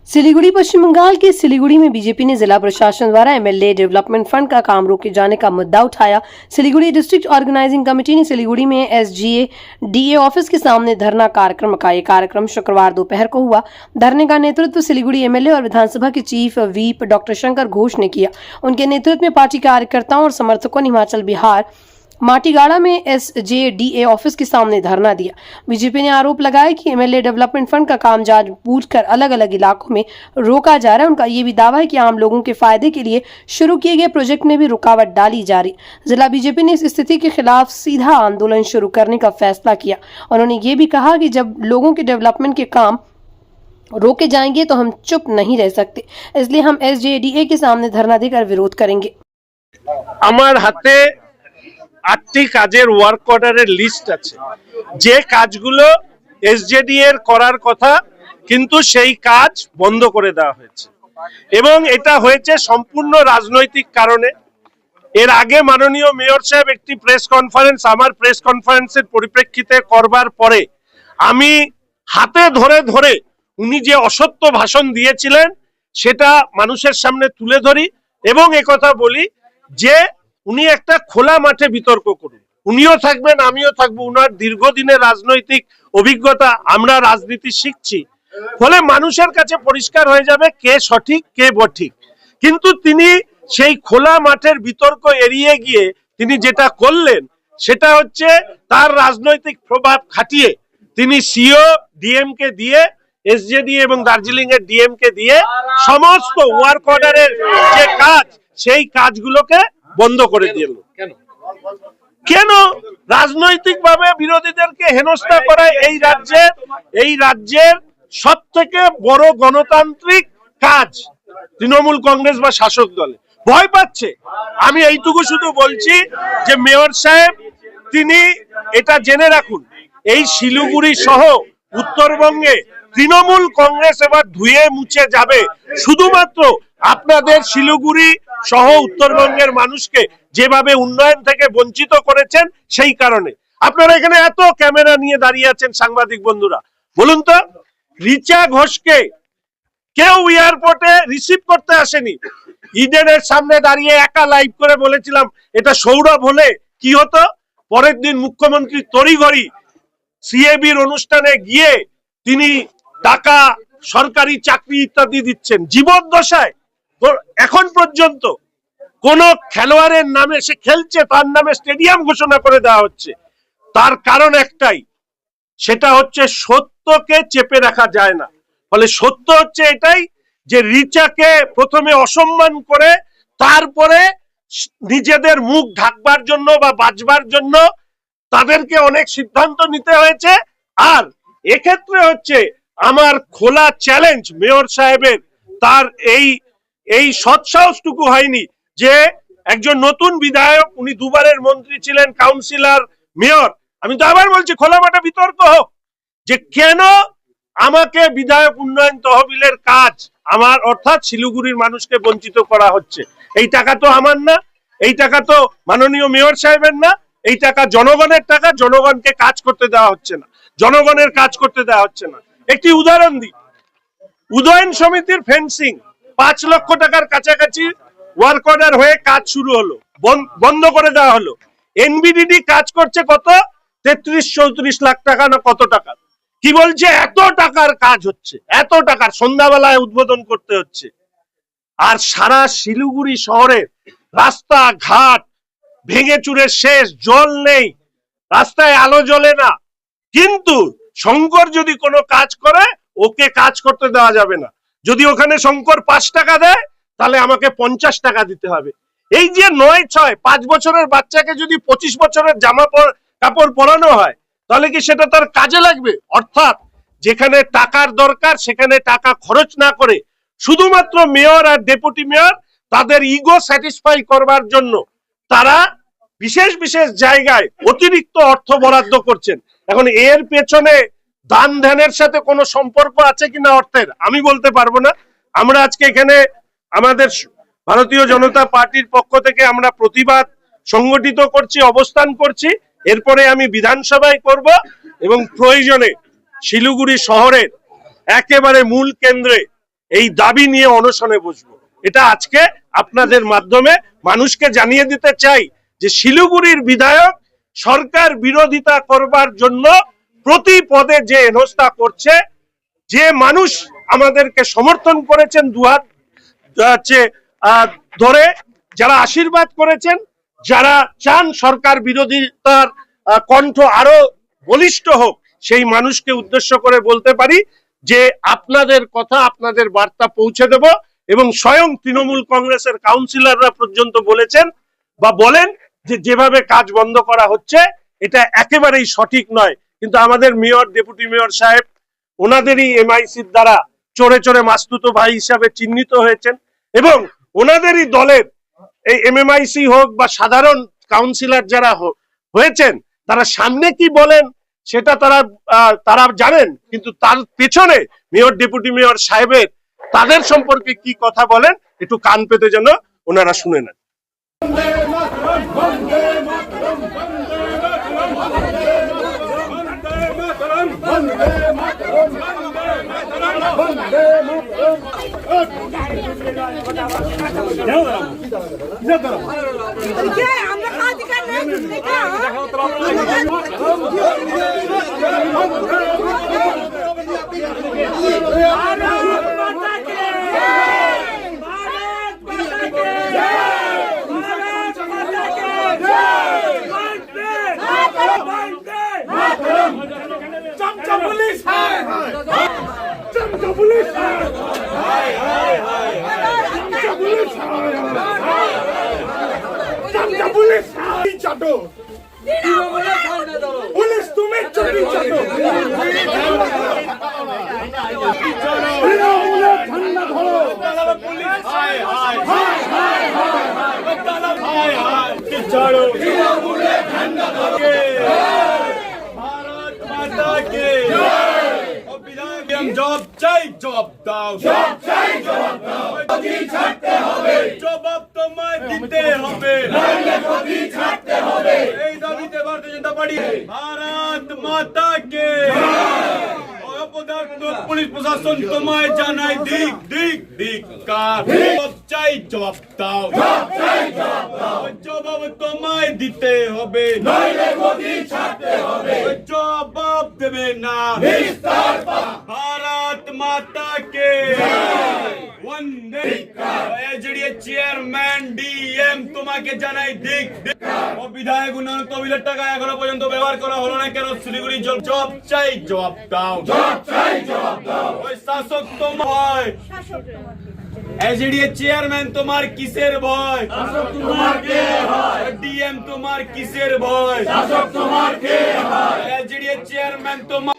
सिलीगुड़ी पश्चिम बंगाल के सिलीगुड़ी में बीजेपी ने जिला प्रशासन द्वारा एमएलए डेवलपमेंट फंड का काम रोके जाने का मुद्दा उठाया। सिलीगुड़ी डिस्ट्रिक्ट ऑर्गेनाइजिंग कमेटी ने सिलीगुड़ी में एसजीए डीए ऑफिस के सामने धरना कार्यक्रम का ये कार्यक्रम शुक्रवार दोपहर को हुआ। धरने का नेतृत्व सिलीगुड़ी एमएलए और विधानसभा के chief whip doctor Shankar Ghosh ने किया। उनके नेतृत्व में पार्टी कार्यकर्ताओं और समर्थकों ने हिमाचल बिहार माटीगाड़ा में एसजेडीए ऑफिस के सामने धरना दिया। बीजेपी ने आरोप लगाया कि एमएलए डेवलपमेंट फंड का काम जानबूझकर अलग अलग इलाकों में रोका जा रहा है। उनका ये भी दावा है कि आम लोगों के फायदे के लिए शुरू किए गए प्रोजेक्ट में भी रुकावट डाली जा रही। जिला बीजेपी ने इस स्थिति के खिलाफ सीधा आंदोलन शुरू करने का फैसला किया। उन्होंने ये भी कहा कि जब लोगों के डेवलपमेंट के काम रोके जाएंगे तो हम चुप नहीं रह सकते, इसलिए हम एसजेडीए के सामने धरना देकर विरोध करेंगे। আমার হাতে 8টি কাজের ওয়ার্ক অর্ডারের লিস্ট আছে, যে কাজগুলো এসজেডি এর করার কথা কিন্তু সেই কাজ বন্ধ করে দেওয়া হয়েছে এবং এটা হয়েছে সম্পূর্ণ রাজনৈতিক কারণে। এর আগে মাননীয় মেয়র সাহেব একটি প্রেস কনফারেন্স আমার প্রেস কনফারেন্সের পরিপ্রেক্ষিতে করবার পরে আমি হাতে ধরে ধরে উনি যে অসত্য ভাষণ দিয়েছিলেন সেটা মানুষের সামনে তুলে ধরি এবং একথা বলি যে উনি একটা খোলা মাঠে বিতর্ক করুন। উনিও থাকবেন, আমিও থাকবো। উনার দীর্ঘদিনের রাজনৈতিক অভিজ্ঞতা, আমরা রাজনীতি শিখছি, ফলে মানুষের কাছে পরিষ্কার হয়ে যাবে কে সঠিক কে বঠিক। কিন্তু তিনি সেই খোলা মাঠের বিতর্ক এড়িয়ে গিয়ে তিনি যেটা করলেন সেটা হচ্ছে তার রাজনৈতিক প্রভাব খাটিয়ে তিনি সিও ডিএমকে দিয়ে এসজেডি এবং দার্জিলিং এর ডিএমকে দিয়ে সমস্ত ওয়ার্ক অর্ডারের যে কাজ সেই কাজগুলোকে বন্ধ করে দিল। কেন রাজনৈতিকভাবে বিরোধীদেরকে হেনস্থা করা এই রাজ্যের সবথেকে বড় গণতান্ত্রিক কাজ তৃণমূল কংগ্রেস বা শাসক দলে ভয় পাচ্ছে। আমি এইটুকু শুধু বলছি যে মেয়র সাহেব তিনি এটা জেনে রাখুন, এই শিলিগুড়ি সহ উত্তরবঙ্গে তৃণমূল কংগ্রেস এবার ধুয়ে মুছে যাবে শুধুমাত্র আপনাদের শিলিগুড়ি সহ উত্তরবঙ্গের মানুষকে যেভাবে উন্নয়ন থেকে বঞ্চিত করেছেন সেই কারণে। আপনারা এখানে এত ক্যামেরা নিয়ে দাঁড়িয়ে আছেন সাংবাদিক বন্ধুরা, বলুন তো রিচা ঘোষকে কেউ এয়ারপোর্টে রিসিভ করতে আসেনি। ইডেনের সামনে দাঁড়িয়ে একা লাইভ করে বলেছিলাম এটা সৌরভ হলে কি হতো। পরের দিন মুখ্যমন্ত্রী তড়িঘড়ি সিএবির অনুষ্ঠানে গিয়ে তিনি টাকা, সরকারি চাকরি ইত্যাদি দিচ্ছেন জীবদ্দশায়। এখন পর্যন্ত কোন খেলোয়াড়ের নামে সে খেলছে তার নামে স্টেডিয়াম ঘোষণা করে দেওয়া হচ্ছে। তার কারণ একটাই, সেটা হচ্ছে সত্যকে চেপে রাখা যায় না। ফলে সত্য হচ্ছে এটাই যে রিচাকে প্রথমে অসম্মান করে তারপরে নিজেদের মুখ ঢাকবার জন্য বা বাঁচবার জন্য তাদেরকে অনেক সিদ্ধান্ত নিতে হয়েছে। আর এক্ষেত্রে হচ্ছে আমার খোলা চ্যালেঞ্জ মেয়র সাহেবের, তার এই সৎসাহসটুকু হয়নি যে একজন নতুন বিধায়ক, উনি দুবারের মন্ত্রী ছিলেন, কাউন্সিলর, মেয়র। আমি তো আবার বলছি খোলা মাঠে বিতর্ক হোক যে কেন আমাকে বিধায়ক উন্নয়ন তহবিলের কাজ আমার অর্থাৎ শিলিগুড়ির মানুষকে বঞ্চিত করা হচ্ছে। এই টাকা তো আমার না, এই টাকা তো মাননীয় মেয়র সাহেবের না, এই টাকা জনগণের টাকা। জনগণকে কাজ করতে দেওয়া হচ্ছে না, জনগণের কাজ করতে দেওয়া হচ্ছে না। একটি উদাহরণ দিই, উদয়ন সমিতির ফেন্সিং 5 লক্ষ টাকার কাছাকাছি ওয়ার্ক অর্ডার হয়ে কাজ শুরু হলো, বন্ধ করে দেওয়া হলো। এনবিডিডি কাজ করছে কত 33-34 লাখ টাকা না কত টাকা, কি বলছে এত টাকার কাজ হচ্ছে, এত টাকার সন্ধ্যাবেলায় উদ্বোধন করতে হচ্ছে। আর সারা শিলিগুড়ি শহরের রাস্তা ঘাট ভেঙে চুরে শেষ, জল নেই, রাস্তায় আলো জ্বলে না। কিন্তু শঙ্কর যদি কোনো কাজ করে ওকে কাজ করতে দেওয়া যাবে না। যদি ওখানে শঙ্কর 5 টাকা দেয় তাহলে আমাকে 50 টাকা দিতে হবে। এই যে 9-6 5 বছরের বাচ্চাকে যদি 25 বছরের জামা কাপড় পরানো হয় তাহলে কি সেটা তার কাজে লাগবে? অর্থাৎ যেখানে টাকার দরকার সেখানে টাকা খরচ না করে শুধুমাত্র মেয়র আর ডেপুটি মেয়র তাদের ইগো স্যাটিসফাই করবার জন্য তারা বিশেষ বিশেষ জায়গায় অতিরিক্ত অর্থ বরাদ্দ করছেন। এখন এর পেছনে দান ধ্যানের সাথে কোনো সম্পর্ক আছে কিনা অর্থের আমি বলতে পারবো না। আমরা আজকে এখানে আমাদের ভারতীয় জনতা পার্টির পক্ষ থেকে আমরা প্রতিবাদ সংগঠিত করছি, অবস্থান করছি। এরপরে আমি বিধানসভায় করব এবং প্রয়োজনে শিলিগুড়ি শহরের একেবারে মূল কেন্দ্রে এই দাবি নিয়ে অনশনে বসবো। এটা আজকে আপনাদের মাধ্যমে মানুষকে জানিয়ে দিতে চাই যে শিলিগুড়ির বিধায়ক সরকার বিরোধিতা করবার জন্য প্রতি পদে যে হেনস্থা করছে, যে মানুষ আমাদেরকে সমর্থন করেছেন দুহাত ধরে, যারা আশীর্বাদ করেছেন, যারা চান সরকার বিরোধিতার কণ্ঠ আরো বলিষ্ঠ হোক, সেই মানুষকে উদ্দেশ্য করে বলতে পারি যে আপনাদের কথা, আপনাদের বার্তা পৌঁছে দেব। এবং স্বয়ং তৃণমূল কংগ্রেসের কাউন্সিলররা পর্যন্ত বলেছেন বা বলেন যে যেভাবে কাজ বন্ধ করা হচ্ছে এটা একেবারেই সঠিক নয়। কিন্তু আমাদের মেয়র, ডেপুটি মেয়র সাহেব ওনাদেরই এমআইসির দ্বারা চোরে চোরে মাস্তুতো ভাই হিসাবে চিহ্নিত হয়েছেন এবং ওনাদেরই দলের এই এমএমআইসি হোক বা সাধারণ কাউন্সিলর যারা হয়েছেন, তারা সামনে কি বলেন সেটা তারা জানেন, কিন্তু তার পেছনে মেয়র, ডেপুটি মেয়র সাহেবের তাদের সম্পর্কে কি কথা বলেন একটু কান পেতে যেন ওনারা শুনে নেন। পুলিশ তুমি চটি চাটো, ঠান্ডা ধরো, ভারত মাতা কে জবাব চাই, জবাব দাও, জবাব চাই, জবাব দাও, ছাড়তে হবে, জবাব তোমায় দিতে হবে, ছাড়তে হবে। এই দাবিতে ভারতীয় জনতা পার্টি ভারত মাতা কে অপদার্থ পুলিশ প্রশাসন তোমায় জানাই দিক দিক দিক কার, জবাব চাই, জবাব দাও, জবাব চাই, জবাব দাও, জবাব তোমায় দিতে হবে, নইলে মোদি ছাড়তে হবে, জবাব দেবে না বিস্তার ভারত মাতা কে বন্দে। এজডিএ চেয়ারম্যান ডিএম তোমাকে জানাই দিক দিক। ও বিধায়ক উন্নয়ন তহবিলের টাকা এখনো পর্যন্ত ব্যবহার করা হলো না কেন? শিলিগুড়ি জবাব চাই, জবাব দাও, জবাব চাই, জবাব দাও। ওই শাসক তোমার এজডিএ চেয়ারম্যান তোমার কিসের ভয়? শাসক তোমার কে হয়? ডিএম তোমার কিসের ভয়? শাসক তোমার কে হয়? এজডিএ চেয়ারম্যান তোমার